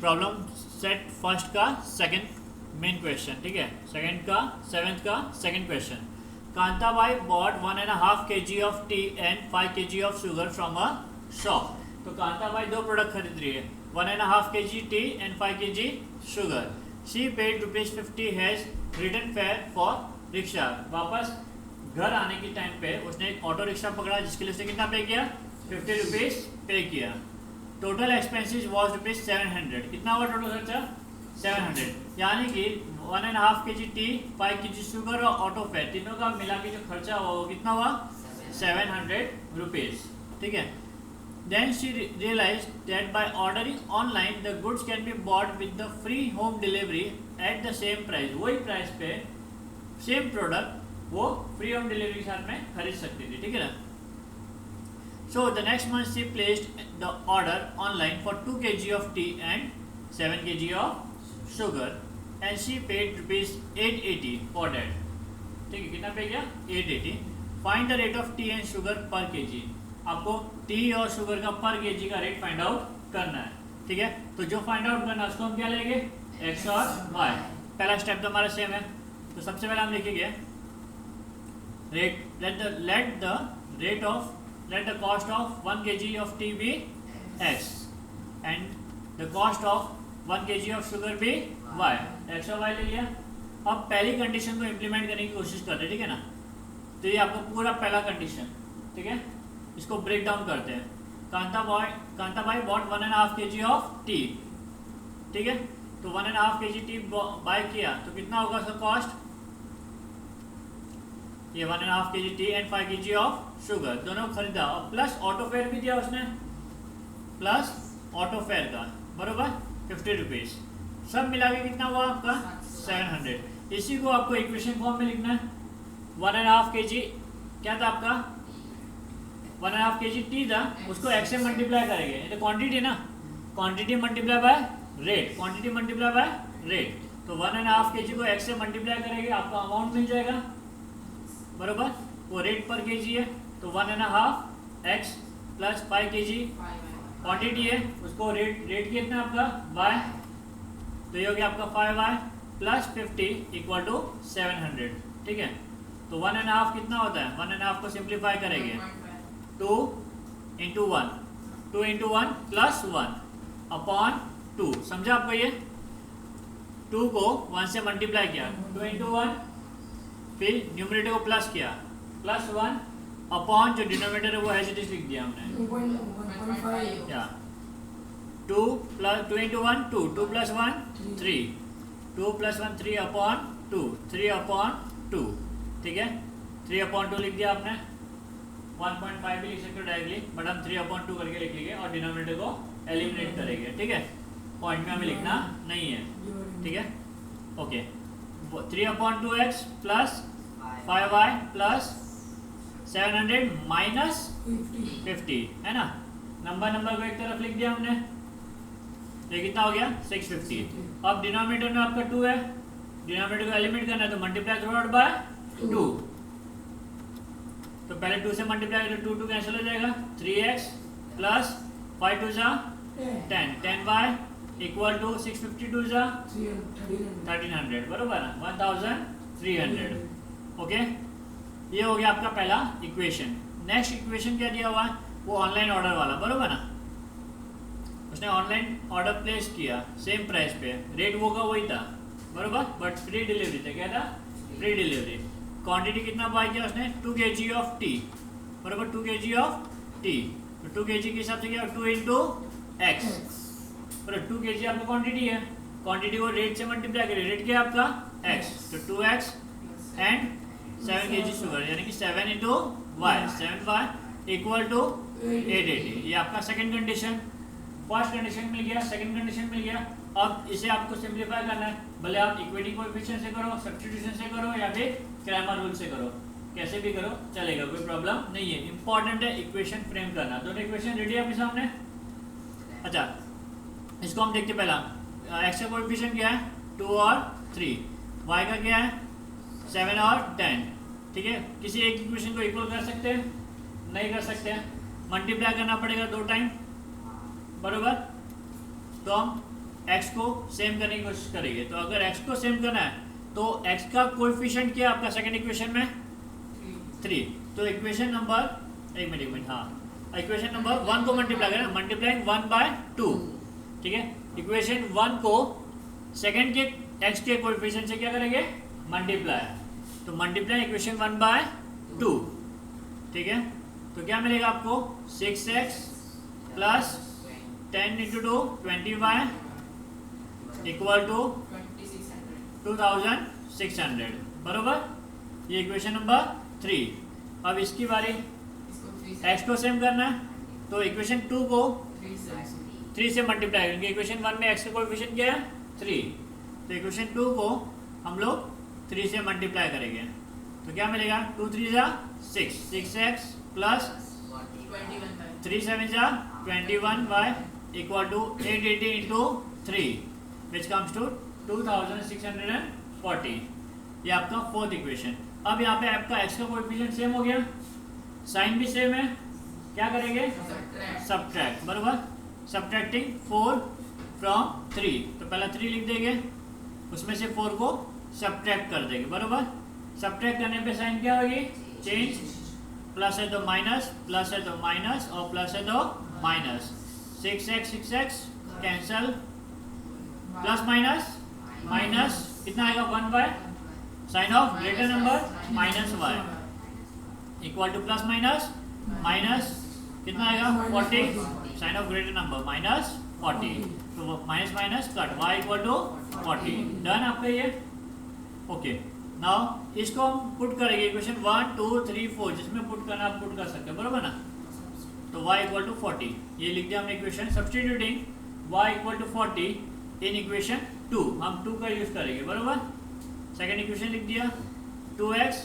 Problem set first का second main question, ठीक है, सेकंड का सेवेंथ का second question. Kantabai bought 1.5 kg of tea and 5 kg of sugar from a shop. तो कांताबाई दो प्रोडक्ट खरीद रही है, 1.5 kg tea and 5 kg sugar. She paid ₹50 has return fare for rickshaw. वापस घर आने के टाइम पे उसने एक ऑटो रिक्शा पकड़ा जिसके लिए उसने कितना पे किया, ₹50 पे किया। Total expenses was ₹700। कितना हुआ टोटल खर्चा, 700। यानी कि 1.5 kg टी, 5 kg शुगर और ऑटो फेयर तीनों का मिला के जो खर्चा हुआ वो कितना हुआ, ₹700, ठीक है। Then she realized that by ordering online the goods can be bought with the free home delivery at the same price। वही प्राइस पे सेम प्रोडक्ट वो फ्री होम डिलीवरी के साथ में खरीद सकती थी, ठीक है ना। So the next month she placed the order online for 2 kg of tea and 7 kg of sugar and she paid ₹880 for that, ठीक है। कितना पे गया, 880। Find the rate of tea and sugar per kg। आपको T और sugar का पर KG का रेट फाइंड आउट करना है, ठीक है। तो जो फाइंड आउट करना है उसको हम क्या लेंगे, एक्स और वाई। पहला स्टेप तो हमारा सेम है, तो सबसे पहले हम लिखेंगे rate, let the cost of 1 kg of tea be x and the cost of 1 kg of sugar be y। x और y ले लिया। अब पहली कंडीशन को इम्प्लीमेंट करने की कोशिश करते हैं, ठीक है ना। तो ये आपको पूरा पहला कंडीशन, ठीक है, इसको ब्रेक डाउन करते हैं। Kantabai bought 1.5 kg of tea, ठीक है। तो 1.5 kg टी बाय किया तो कितना होगा उसका कॉस्ट, ये 1.5 kg tea and 5 kg of sugar दोनों खरीदा और प्लस ऑटो फेयर भी दिया उसने, प्लस ऑटो फेयर का बरोबर ₹50। सब मिला के कितना हुआ आपका 700। इसी को आपको इक्वेशन फॉर्म में लिखना है। 1.5 kg क्या था आपका, 1.5 kg टी था, उसको x से मल्टीप्लाई करेंगे, ये तो क्वांटिटी ना, quantity multiply by rate, quantity multiply by rate. तो 1.5 kg को x से मल्टीप्लाई करेंगे, आपको अमाउंट मिल जाएगा बरोबर, वो रेट पर केजी है। तो 1.5 x प्लस 5 kg क्वांटिटी है, उसको रेट कितना आपका y, तो ये हो गया आपका 5y प्लस 50 इक्वल टू 700, ठीक है। तो 1.5 कितना होता है, 1.5 को सिंप्लीफाई करेंगे 2 इंटू 1, 2 इंटू 1 प्लस 1 अपॉन 2। समझा आपको, ये 2 को 1 से मल्टीप्लाई किया, 2 इंटू 1, फिर न्यूमरेटर को प्लस किया, प्लस 1 अपॉन जो डिनोमिनेटर है वो एज इट इज लिख दिया हमने, 2.5 या 2 into 1 2, 2 plus 1 3, 2 plus 1 3 upon 2, 3 upon 2, ठीक है। 3 अपॉन 2 लिख दिया आपने, 1.5 भी लिख सकते हो डायरेक्टली, बट हम 3 अपॉन 2 करके लिख लेंगे और डिनोमिनेटर को एलिमिनेट करेंगे, ठीक है। पॉइंट में हमें लिखना नहीं है, ठीक है, okay. 3 upon 2x plus 5y plus 700 minus 50, है ना। नंबर को एक तरफ लिख दिया हमने, ये कितना हो गया 650। अब डिनोमिनेटर में आपका 2 है, डिनोमिनेटर को एलिमिनेट करना है तो मल्टीप्लाई थ्रू आउट बाय 2। तो पहले 2 से मल्टीप्लाई करें, 2 कैंसिल हो जाएगा, 3x प्लस 5 2 जा 10, 10y इक्वल टू 650 2 जा 1300 बरोबर ना, 1300, ओके। ये हो गया आपका पहला इक्वेशन। नेक्स्ट इक्वेशन क्या दिया हुआ है, वो ऑनलाइन ऑर्डर वाला बरोबर ना। उसने ऑनलाइन ऑर्डर प्लेस किया सेम प्राइस पे, रेट वो का वही था बरोबर, बट फ्री डिलीवरी था, क्या था, फ्री डिलीवरी। क्वांटिटी कितना बाय किया उसने, 2 kg ऑफ टी बरोबर, 2 kg ऑफ टी, तो 2 kg के हिसाब से क्या, 2 इंटू एक्स, 2 kg आपका क्वांटिटी है, क्वांटिटी को रेट से मल्टीप्लाई करिए, रेट क्या है आपका x, तो 2x एंड 7 kg शुगर, यानी कि 7 into Y, 7y equal to 880। ये आपका सेकंड कंडीशन। फर्स्ट कंडीशन मिल गया, सेकंड कंडीशन मिल गया। अब इसे आपको सिंप्लीफाई करना है, भले आप इक्विटी कोएफिशिएंट से करो, सब्स्टिट्यूशन से करो या फिर क्रैमर रूल से करो, कैसे भी करो चलेगा, कोई प्रॉब्लम नहीं है। इंपॉर्टेंट है इक्वेशन फ्रेम करना। दोनों इक्वेशन रेडी है आपके सामने। अच्छा, इसको हम देखते पहला, x का कोएफिशिएंट क्या है, 2 और 3, y का क्या है 7 और 10, ठीक है। किसी एक इक्वेशन को इक्वल कर सकते हैं, नहीं कर सकते हैं, मल्टीप्लाई करना पड़ेगा 2 टाइम बरोबर। तो हम x को सेम करने की कोशिश करेंगे। तो अगर x को सेम करना है तो x का कोएफिशिएंट क्या है आपका सेकंड इक्वेशन में 3। तो इक्वेशन नंबर एक मिनट हाँ, इक्वेशन नंबर 1 को मल्टीप्लाई करें, मल्टीप्लाइंग 1/2, ठीक है। इक्वेशन 1 को सेकंड के x के कोएफिशिएंट से क्या करेंगे, मल्टीप्लाई। तो मल्टीप्लाई इक्वेशन 1/2, ठीक है। तो क्या मिलेगा आपको 6x plus 10 into 2 20y equal to 2600, बरोबर। ये इक्वेशन नंबर 3। अब इसकी बारी x को सेम करना है, तो इक्वेशन 2 को 3 से मल्टीप्लाई करेंगे। इक्वेशन 1 में x का कोएफिशिएंट क्या है 3, तो इक्वेशन 2 को हम लोग 3 से मल्टीप्लाई करेंगे। तो क्या मिलेगा 2 3 6, 6x plus 3 7 21y equal to 880 into 3 which comes to 2640। ये आपका फोर्थ इक्वेशन। अब यहाँ पे आपका x का कोएफिशिएंट सेम हो गया, साइन भी सेम है, क्या करेंगे सब्ट्रैक्ट, बरोबर। सब्ट्रैक्टिंग 4 फ्रॉम 3, तो पहला 3 लिख देंगे, उसमें से 4 को सब्ट्रैक्ट कर देंगे, बरोबर। सब्ट्रैक्ट करने पे साइन क्या होगी चेंज, प्लस है तो माइनस, प्लस है तो माइनस और प्लस है तो minus. 6x cancel, plus minus minus कितना आएगा 1 sign of greater number minus y equal to plus minus minus कितना आएगा 40 sign of greater number minus 40, तो minus minus cut y equal to 40। Done आपका ये, ओके। नाउ इसको हम put करेंगे इक्वेशन 1 2 3 4, जिसमें पुट करना आप पुट कर सकते हैं, बरोबर ना। तो y इक्वल टू 40 ये लिख दिया हमने equation. Substituting y equal to 40 in equation 2, हम 2 का यूज करेंगे, बरोबर। सेकेंड इक्वेशन लिख दिया 2x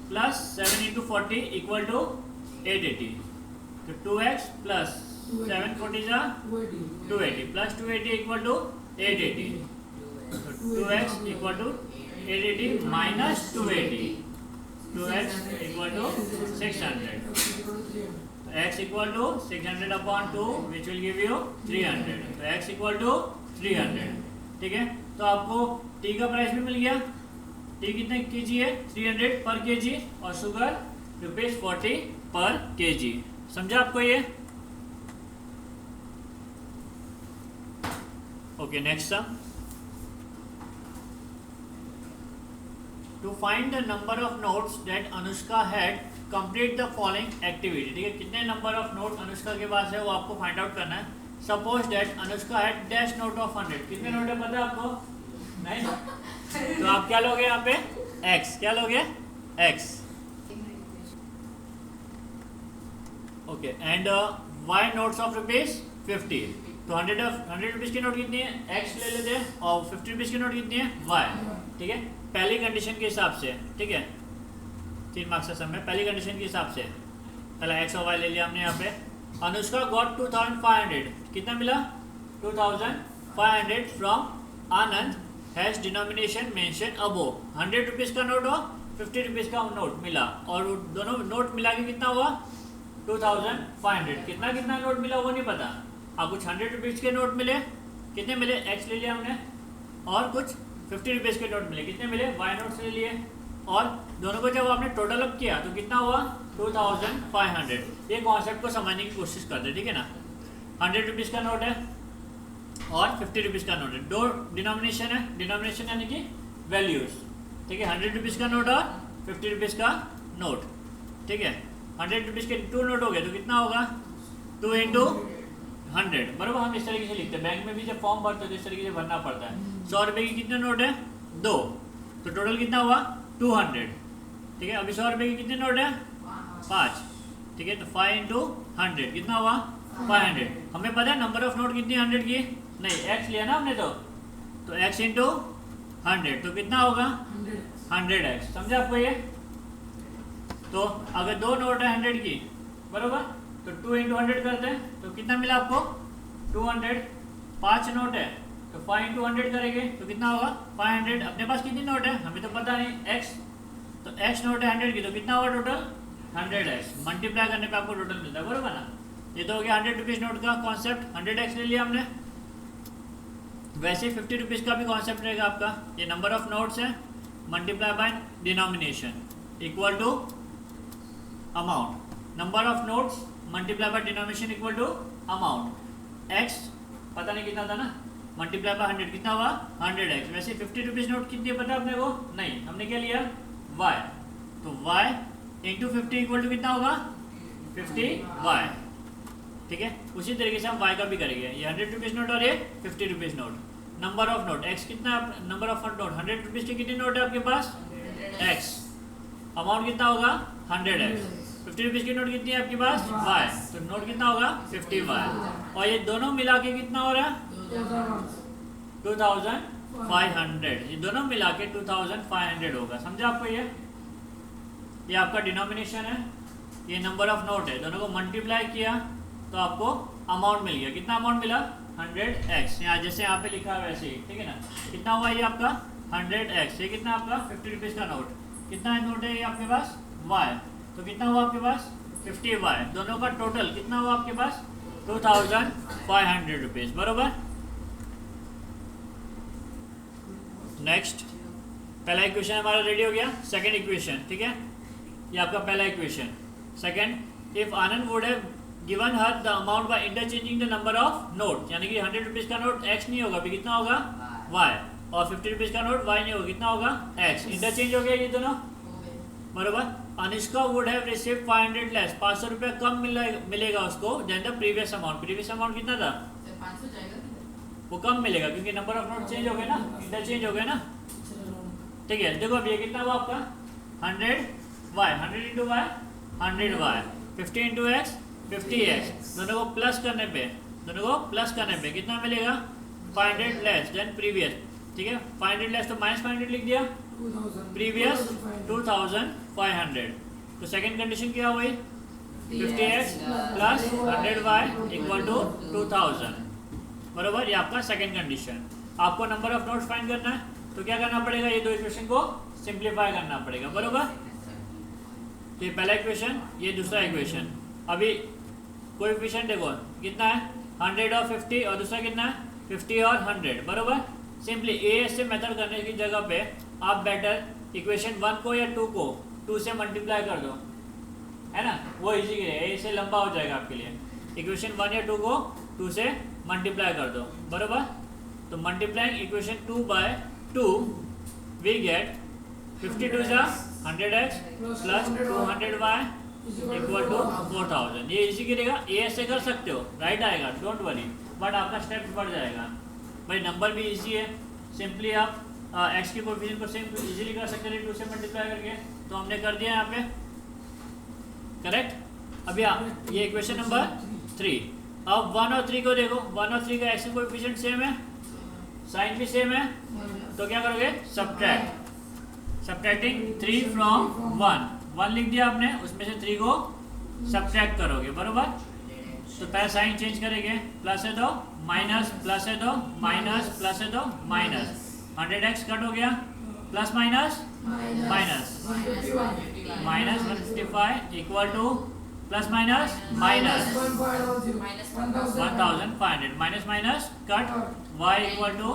plus 7 into 40 equal to 880, तो 2x plus 740 280 plus 280 equal to 880, तो 2x equal to 880 minus 280, 2x equal to 600, तो x equal to 600 upon 2 which will give you 300, तो x इक्वल टू 300, ठीक है। तो आपको टी का प्राइस भी मिल गया, टी कितने केजी है 300 पर केजी, और शुगर ₹40 पर केजी। समझा आपको ये, okay. Next sum, to find the number of notes that Anushka had complete the following activity, ठीक है। कितने नंबर ऑफ नोट अनुष्का के पास है वो आपको फाइंड आउट करना है। Suppose that Anushka had dash note of 100, कितने नोट है पता है आपको, नहीं। तो आप क्या लोगे यहाँ पे x, क्या लोगे x, okay. And y notes of ₹50, तो 100 रुपीज की नोट कितनी है x ले लेते हैं, और 50 रुपीज की नोट कितनी है y, ठीक है। पहली कंडीशन के हिसाब से, ठीक है, 3 मार्क्स का सम है, पहली कंडीशन के हिसाब से पहला x और y ले लिया हमने यहाँ पे। अनुष्का गॉट 2500, कितना मिला 2500 from Anand has denomination mention above. 100 rupees का नोट और 50 रुपीज़ का नोट मिला, और दोनों नोट मिला के कितना हुआ 2500। कितना कितना नोट मिला वो नहीं पता, अब कुछ 100 रुपीज़ के नोट मिले, कितने मिले x ले लिया हमने, और कुछ 50 रुपीज़ के नोट मिले, कितने मिले y नोट्स ले लिए, और दोनों को जब आपने टोटल अप किया तो कितना हुआ 2500। ये कॉन्सेप्ट को समझने की कोशिश करते, ठीक है ना। 100 रुपीज़ का नोट है और 50 रुपीज़ का नोट है, दो डिनोमिनेशन है, डिनोमिनेशन यानी कि वैल्यूज, ठीक है। 100 रुपीज़ का नोट और 50 रुपीज़ का नोट, ठीक है। 100 रुपीज़ के 2 नोट हो गए तो कितना होगा 2 इंटू 100, बराबर। हम इस तरीके से लिखते हैं, बैंक में भी जब फॉर्म भरते हैं तो इस तरीके से भरना पड़ता है। 100 रुपये की कितने नोट है 2, तो टोटल कितना हुआ 200, ठीक है। अभी 100 रुपये की कितने नोट है 5, ठीक है। तो 5 इंटू 100 कितना हुआ 500। हमें पता है नंबर ऑफ नोट कितनी 100 की, नहीं x लिया ना हमने, तो x इंटू 100 तो कितना होगा 100x। समझे आपको ये। तो अगर 2 नोट है 100 की, बराबर, तो 2 इंटू 100 करते हैं तो कितना मिला आपको 200। 5 नोट है तो 5 इंटू 100 करेंगे तो कितना होगा 500। अपने पास कितनी नोट है हमें तो पता नहीं x, तो x नोट है 100 की, तो कितना होगा टोटल 100x। मल्टीप्लाई करने पे आपको टोटल मिलता है, बराबर ना। ये तो हो गया 100 रुपीज़ नोट का कॉन्सेप्ट। 100x ले लिया हमने, वैसे 50 रुपीज़ का भी कॉन्सेप्ट रहेगा आपका। ये नंबर ऑफ नोट्स है multiply by denomination equal to amount. Number of notes multiply by denomination equal to amount. X पता नहीं कितना था ना, मल्टीप्लाई बाय 100 कितना हुआ 100x। वैसे 50 रुपीज़ नोट कितनी पता अपने को नहीं, हमने क्या लिया y, तो y इंटू 50 इक्वल टू कितना होगा 50y। ठीक है, उसी तरीके से हम y का भी करेंगे। ये 100 रुपीज़ नोट और ये 50 rupees note. Number of note x कितना, नंबर ऑफ नोट 100 रुपीज़ के कितने नोट है आपके पास x, अमाउंट कितना होगा 100x। 50 रुपीज़ की नोट कितनी है आपके पास y, तो नोट कितना होगा 50y। और ये दोनों मिला के कितना हो रहा है 2500। ये दोनों मिला के 2500 होगा। समझा आपको? ये आपका डिनोमिनेशन है, ये नंबर ऑफ नोट है, दोनों को मल्टीप्लाई किया तो आपको अमाउंट मिल गया। कितना अमाउंट मिला 100x, यहाँ जैसे यहाँ पे लिखा है वैसे ही। ठीक है ना, कितना हुआ ये आपका 100x। ये कितना आपका 50 रुपीज़ का नोट, कितना नोट है ये आपके पास y, तो कितना हुआ आपके पास 50y। दोनों का टोटल कितना हुआ आपके पास 2500 रुपीज़, बरोबर। नेक्स्ट पहला इक्वेशन हमारा रेडी हो गया। सेकंड इक्वेशन, ठीक है, ये आपका पहला equation. Second, if Anand would have given her the amount by interchanging the number of note, यानी कि 100 रुपीज़ का नोट x नहीं होगा, फिर कितना होगा y, और 50 रुपीज़ का नोट y नहीं होगा, कितना होगा x। इंटरचेंज हो गया ये दोनों, बरोबर। Anushka would have receive 500 less, 500 रुपये कम मिलेगा उसको then the previous amount. Previous amount कितना था 500 जाएगा, वो कम मिलेगा क्योंकि नंबर ऑफ नोट चेंज हो गए ना, इंटरचेंज हो गए ना। ठीक है, देखो अब ये कितना हुआ आपका 100y, 100 into Y 100y, 50 into x 50x। दोनों को प्लस करने पे कितना मिलेगा 500 लेस देन प्रीवियस। ठीक है, 500 लेस तो माइनस 500 लिख दिया, प्रीवियस 2500। तो सेकंड कंडीशन क्या हुई 50x plus 100y equal to 2000, बरोबर। ये आपका सेकंड कंडीशन। आपको नंबर ऑफ नोट्स फाइंड करना है तो क्या करना पड़ेगा, ये दो इक्वेशन को सिंप्लीफाई करना पड़ेगा, बरोबर। तो ये पहला इक्वेशन, ये दूसरा इक्वेशन। अभी कोएफिशिएंट देखो कितना है 100 और 50, और दूसरा कितना है 50 और 100, बरोबर। सिंपली ए से मेथड करने की जगह पे आप बेटर इक्वेशन 1 को या 2 को 2 से मल्टीप्लाई कर दो, है ना, वो इजी है, ए से लंबा हो जाएगा आपके लिए। इक्वेशन 1 या 2 को 2 से मल्टीप्लाई कर दो, बरोबर। तो multiplying equation 2 by 2 we get 52 जा 100x plus 200y equal to 4000। ये इजी गिरेगा, ए ऐसे कर सकते हो, राइट आएगा, डोंट वरी, बट आपका स्टेप्स बढ़ जाएगा। भाई नंबर भी इजी है, सिंपली आप एक्स के कोएफिशिएंट को सेम इजीली कर सकते हैं 2 से मल्टीप्लाई करके, तो हमने कर दिया यहाँ पे, करेक्ट। अभी आप ये इक्वेशन नंबर 3। अब 1 और 3 को देखो, 1 और 3 का एक्स कोएफिशिएंट सेम है, साइन भी सेम है, तो क्या करोगे सब्ट्रैक्टिंग 3 फ्रॉम 1 लिख दिया आपने, उसमें से 3 को सब्ट्रैक्ट करोगे, बरोबर। तो पहले साइन चेंज करेंगे, प्लस है तो माइनस, प्लस है तो माइनस, प्लस है तो माइनस, 100x कट हो गया, plus minus minus minus 155 equal to plus minus minus 1500 minus minus cut y equal to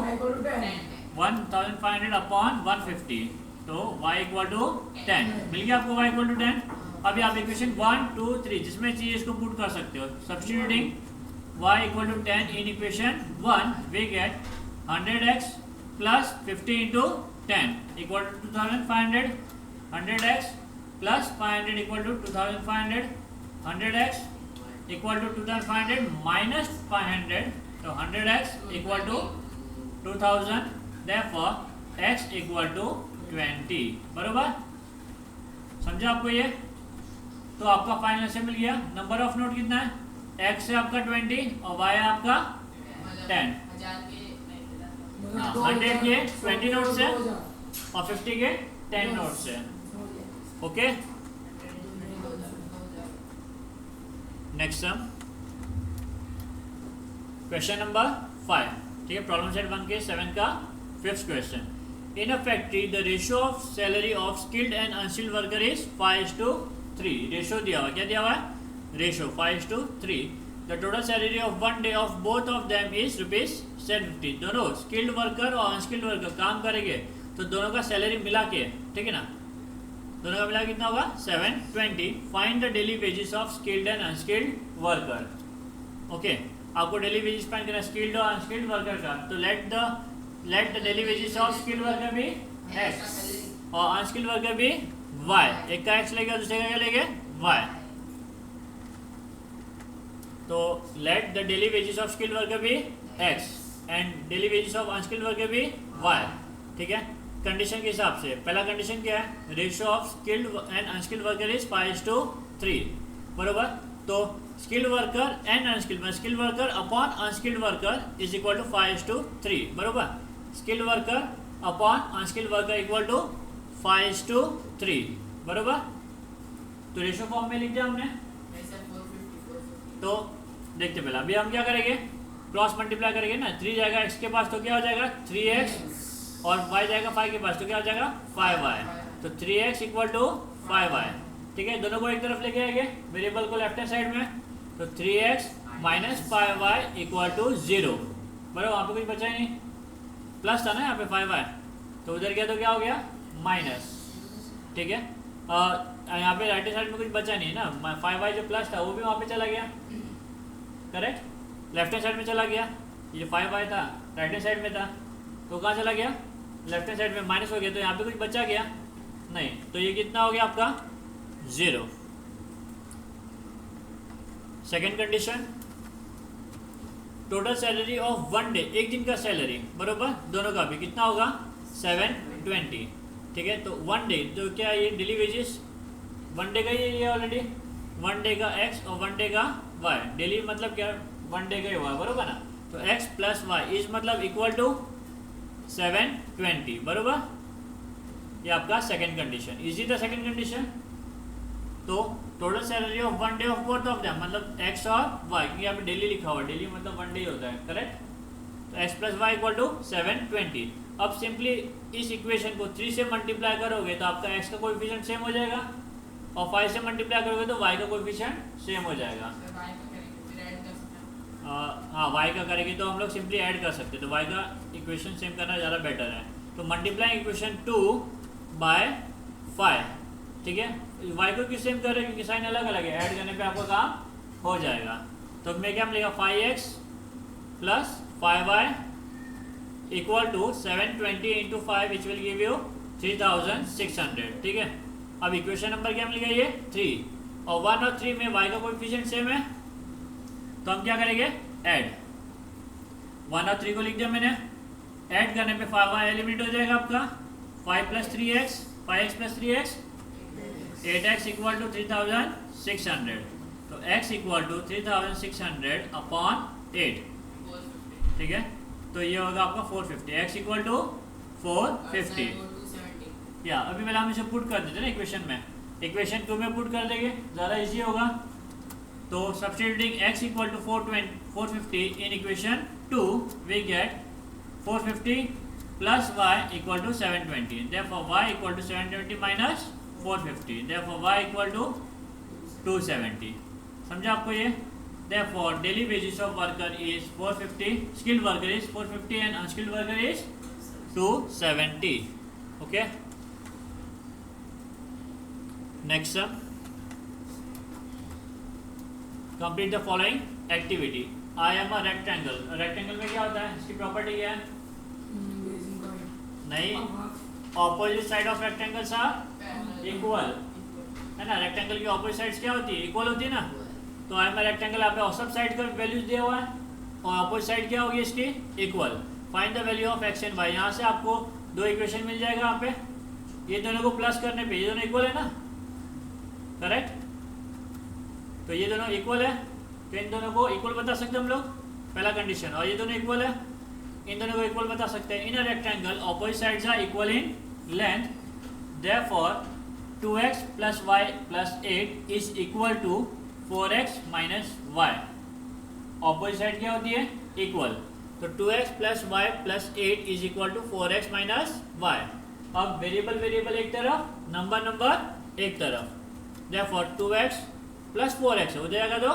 1500 upon 150, तो y इक्वल टू 10 मिल गया आपको, y इक्वल टू 10। अभी आप इक्वेशन 1 2 3 जिसमें चाहिए इसको पुट कर सकते हो, substituting y equal to 10 in equation 1 we get 100x plus 50 into 10 equal to 2500, 100x plus 500 equal to 2500, 100x equal to 2500 minus 500, तो 100x equal to 2000, therefore x equal to 20, बरोबर। समझा आपको ये? तो आपका फाइनल आंसर मिल गया। नंबर ऑफ नोट कितना है, x है आपका 20 और y है आपका 10। 100 के 20 नोट्स है और 50 के 10 नोट्स है, ओके। नेक्स्ट सम, क्वेश्चन नंबर 5, ठीक है, प्रॉब्लम सेट 1 के 7 का 5th question. In a factory, the ratio of salary of skilled and unskilled worker is 5:3। Ratio दिया हुआ, क्या दिया हुआ है, ratio 5:3। The total salary of one day of both of them is ₹750। दोनों स्किल्ड वर्कर और अनस्किल्ड वर्कर काम करेंगे तो दोनों का सैलरी मिला के, ठीक है ना, दोनों का मिला कितना होगा 720। Find the daily wages of skilled and unskilled worker. Okay, आपको डेली वेजेस फाइंड करना स्किल्ड और अनस्किल्ड वर्कर का। तो let the daily wages of skilled worker भी x और अनस्किल्ड वर्कर भी y। एक का x लेगा, दूसरे का क्या लेंगे y। तो let the daily wages of skilled worker भी x and daily wages of unskilled worker भी y। ठीक है, कंडीशन के हिसाब से पहला कंडीशन क्या है, ratio of skilled and unskilled worker is 5:3, बरोबर। तो skilled worker and unskilled, skilled worker upon unskilled worker is equal to 5:3, बरोबर। Skilled worker upon unskilled worker equal to 5:3, बरोबर। तो रेशियो फॉर्म में लिख दिया हमने। तो देखते पहले अभी हम क्या करेंगे, क्रॉस मल्टीप्लाई करेंगे ना। 3 जाएगा x के पास तो क्या हो जाएगा 3x और y जाएगा 5 के पास तो क्या हो जाएगा 5y। तो 3x इक्वल टू 5y। ठीक है, दोनों को एक तरफ लेके आएंगे, वेरिएबल को लेफ्ट हैंड साइड में। तो 3x minus 5y equal to 0, बराबर। वहाँ पे कुछ बचा ही नहीं, प्लस था ना यहाँ पे 5y, तो उधर गया तो क्या हो गया माइनस। ठीक है, यहाँ पे राइट साइड में कुछ बचा नहीं है ना, 5y जो प्लस था वो भी वहाँ पे चला गया, करेक्ट। लेफ्ट हैंड साइड में चला गया, ये जो 5y था राइट हैंड साइड में था तो कहाँ चला गया, लेफ्ट हैंड साइड में माइनस हो गया, तो यहाँ पे कुछ बचा गया नहीं। तो ये कितना हो गया आपका 0। Second condition, total salary of one day, एक दिन का सैलरी, बरोबर, दोनों का भी कितना होगा 720। ठीक है, तो वन डे तो क्या ये डेली वेजेस वन डे का ही है ऑलरेडी, वन डे का x और वन डे का y। डेली मतलब क्या, वन डे का ही हुआ, बरोबर ना। तो x प्लस y इज मतलब इक्वल टू 720, बरोबर। ये आपका second condition. Is the second condition. तो total salary of one day of both of them, मतलब x और y, क्योंकि यहाँ पे डेली लिखा हुआ है, डेली मतलब वन डे ही होता है, करेक्ट। तो x plus y equal to 720। अब सिंपली इस इक्वेशन को 3 से मल्टीप्लाई करोगे तो आपका x का कोएफिशिएंट सेम हो जाएगा, और 5 से मल्टीप्लाई करोगे तो y का कोएफिशिएंट सेम हो जाएगा। हाँ, y का करेंगे तो हम लोग सिंपली ऐड कर सकते हैं, तो y का इक्वेशन सेम करना ज़्यादा बेटर है। तो मल्टीप्लाई इक्वेशन 2 बाय 5, ठीक है। y को क्यों सेम कर रहे हैं, क्योंकि साइन अलग अलग है, ऐड करने पे आपका काम हो जाएगा। तो मैं क्या मिलेगा 5x plus 5y equal to 720 into 5 which will give you 3600। ठीक है, अब इक्वेशन नंबर क्या मिल गया ये 3, और 1 और 3 में y का कोएफिशिएंट सेम है, तो हम क्या करेंगे ऐड। 1 और 3 को लिख दिया मैंने, ऐड करने पे 5y एलिमिनेट हो जाएगा आपका, 5 plus 3x, 5x plus 3x 8x equal to 3600। तो x इक्वल टू 3600 अपॉन 8, ठीक है। तो ये होगा आपका 450, x इक्वल टू 450। या अभी पहले हम इसे पुट कर देते ना इक्वेशन में, इक्वेशन 2 में पुट कर देंगे, ज़्यादा इजी होगा। तो substituting x equal to 450 in equation 2 we get 450 plus y equal to 720, therefore y equal to 720 minus 450, therefore y equal to 270। समझा आपको ये। Therefore daily wages of worker is 450, skilled worker is 450 and unskilled worker is 270. Okay, next sum, complete the following activity. I am a rectangle. Rectangle में क्या होता है, इसकी property क्या है, नहीं, opposite side of rectangles are equal, है ना। रेक्टेंगल की ऑपोजिट साइड्स क्या होती है, इक्वल होती है ना। तो आई एम रेक्टेंगल, यहाँ पे सब साइड का वैल्यूज दिया हुआ है, और ऑपोजिट साइड क्या होगी इसकी equal. Find the value of x and y। यहाँ से आपको 2 इक्वेशन मिल जाएगा, यहाँ पे ये दोनों को प्लस करने पे ये दोनों इक्वल है ना, करेक्ट। तो ये दोनों इक्वल है, तो इन दोनों को इक्वल बता सकते हम लोग, पहला कंडीशन। और ये दोनों इक्वल है, इन दोनों को इक्वल बता सकते हैं। In a rectangle opposite sides are equal in length, therefore 2x plus y plus 8 is equal to 4x minus y। Opposite side क्या होती है इक्वल, तो 2x plus y plus 8 is equal to 4x minus y। अब variable variable एक तरफ, number number एक तरफ, therefore 2x plus 4x हो जाएगा तो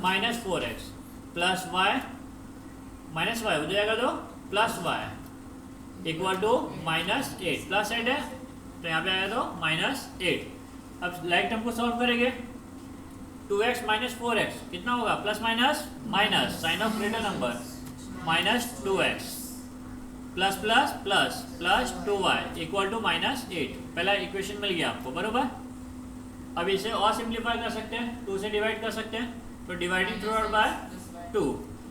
minus 4x plus y minus y हो जाएगा तो plus y equal to minus 8 plus 8 है तो यहाँ पे आएगा तो माइनस 8। अब लाइक टर्म को सॉल्व करेंगे 2x माइनस 4x कितना होगा plus minus minus sign of greater number minus 2x plus plus plus plus 2y equal to minus 8। पहला इक्वेशन मिल गया आपको बरोबर। अब इसे और सिंप्लीफाई कर सकते हैं 2 से डिवाइड कर सकते हैं तो डिवाइडिंग थ्रू आउट बाय 2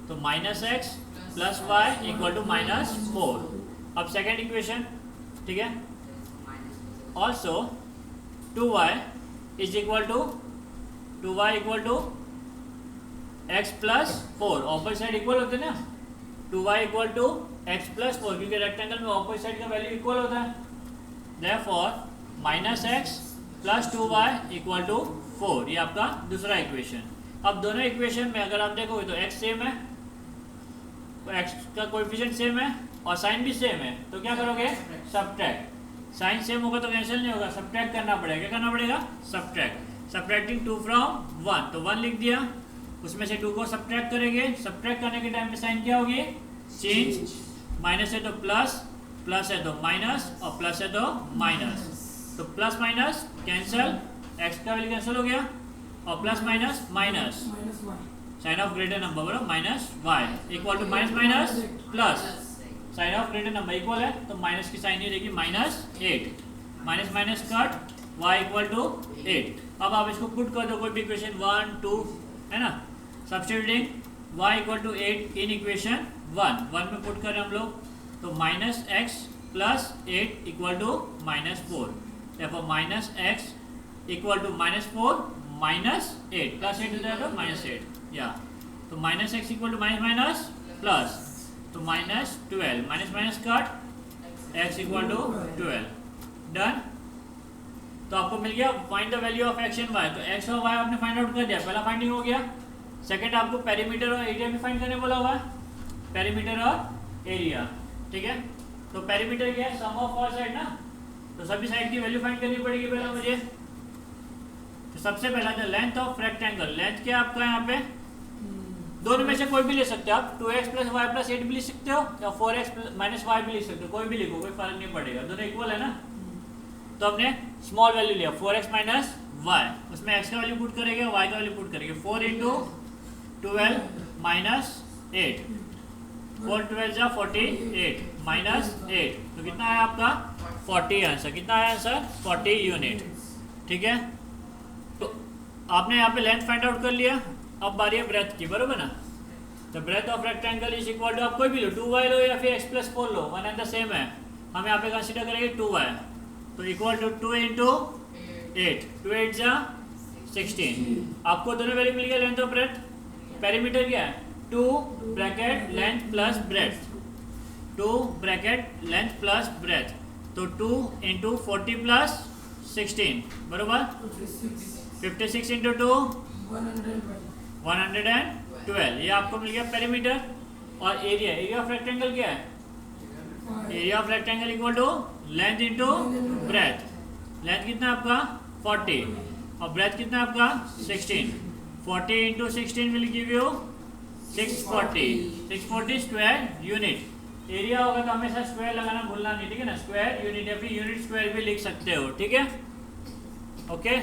तो minus x plus y equal to minus 4। अब सेकेंड इक्वेशन ठीक है also 2y is equal to 2y equal to x प्लस 4 ऑपोजिट साइड इक्वल होते हैं ना 2y इक्वल टू x प्लस 4 क्योंकि रेक्टेंगल में ऑपोजिट साइड का वैल्यू इक्वल होता है therefore minus x plus 2y equal to 4 ये आपका दूसरा इक्वेशन। अब दोनों इक्वेशन में अगर आप देखोगे तो x सेम है तो x का कोएफिशिएंट सेम है और साइन भी सेम है तो क्या करोगे सब्ट्रैक्ट। साइन सेम होगा तो कैंसिल नहीं होगा सब्ट्रैक्ट करना पड़ेगा। क्या करना पड़ेगा सब्ट्रैक्ट। सब्ट्रैक्टिंग 2 फ्रॉम 1 तो 1 लिख दिया उसमें से 2 को सब्ट्रैक्ट करेंगे। सब्ट्रैक्ट करने के टाइम पे साइन क्या होगी चेंज माइनस है तो प्लस प्लस है तो माइनस और प्लस है तो माइनस तो प्लस माइनस कैंसिल x का वैल्यू कैंसिल हो गया और plus minus minus sign of greater number बराबर minus y equal to minus minus plus sign of greater number equal है तो माइनस की साइन ही रहेगी minus 8 minus minus cut y equal to 8। अब आप इसको पुट कर दो कोई भी इक्वेशन 1 2 है ना substituting y equal to 8 in equation 1 में पुट करें हम लोग तो minus x plus 8 equal to minus 4 therefore minus x equal to minus 4 minus 8 plus 8 हो जाएगा माइनस 8 या तो minus x equal to minus minus plus तो minus 12 minus minus cut x equal to 12 done. तो आपको मिल गया find the value of x and y तो x और y आपने फाइंड आउट कर दिया पहला फाइंडिंग हो गया। सेकंड आपको पेरीमीटर और एरिया भी फाइंड करने बोला हुआ है पेरीमीटर और एरिया ठीक है। तो पेरीमीटर क्या है सम ऑफ ऑल साइड ना तो सभी साइड की वैल्यू फाइंड करनी पड़ेगी पहला मुझे। तो सबसे पहला जो लेंथ ऑफ रेक्टेंगल लेंथ क्या आपका यहाँ पे दोनों में से कोई भी ले सकते हो आप 2x प्लस वाई प्लस 8 भी लिख सकते हो या 4x माइनस वाई भी लिख सकते हो कोई भी लिखो कोई फर्क नहीं पड़ेगा दोनों इक्वल है ना। तो हमने स्मॉल वैल्यू लिया 4x माइनस वाई उसमें x का वैल्यू पुट करेंगे y का वैल्यू पुट करेंगे 4 इंटू 12 माइनस 8 4 12 जा 48 माइनस 8 तो कितना है आपका 40 आंसर। कितना है आंसर 40 यूनिट ठीक है। तो आपने यहाँ पे लेंथ फाइंड आउट कर लिया अब बारी है ब्रेथ की बरोबर ना। तो breadth of rectangle is equal to आप कोई भी लो 2y लो या फिर x प्लस 4 लो वन एंड द सेम है। हम यहाँ पे कंसीडर करेंगे 2y तो इक्वल टू 2 इंटू 8 2 8 जा 16 आपको दोनों वैल्यू मिल गया लेंथ ऑफ ब्रेथ। पेरीमीटर क्या है 2 bracket length plus breadth 2 bracket length plus breadth तो 2 इंटू 40 प्लस 16 बरोबर 56 इंटू 2 112 ये आपको मिल गया पेरीमीटर। और एरिया ऑफ रेक्टेंगल क्या है area of rectangle equal to length into breadth. Length कितना है आपका 40 और ब्रेथ कितना है आपका 16 40 into 16 will give you 640 square unit. Area होगा तो हमेशा स्क्वायर लगाना भूलना नहीं ठीक है ना स्क्वायर यूनिट या फिर यूनिट स्क्वायर भी लिख सकते हो ठीक है ओके।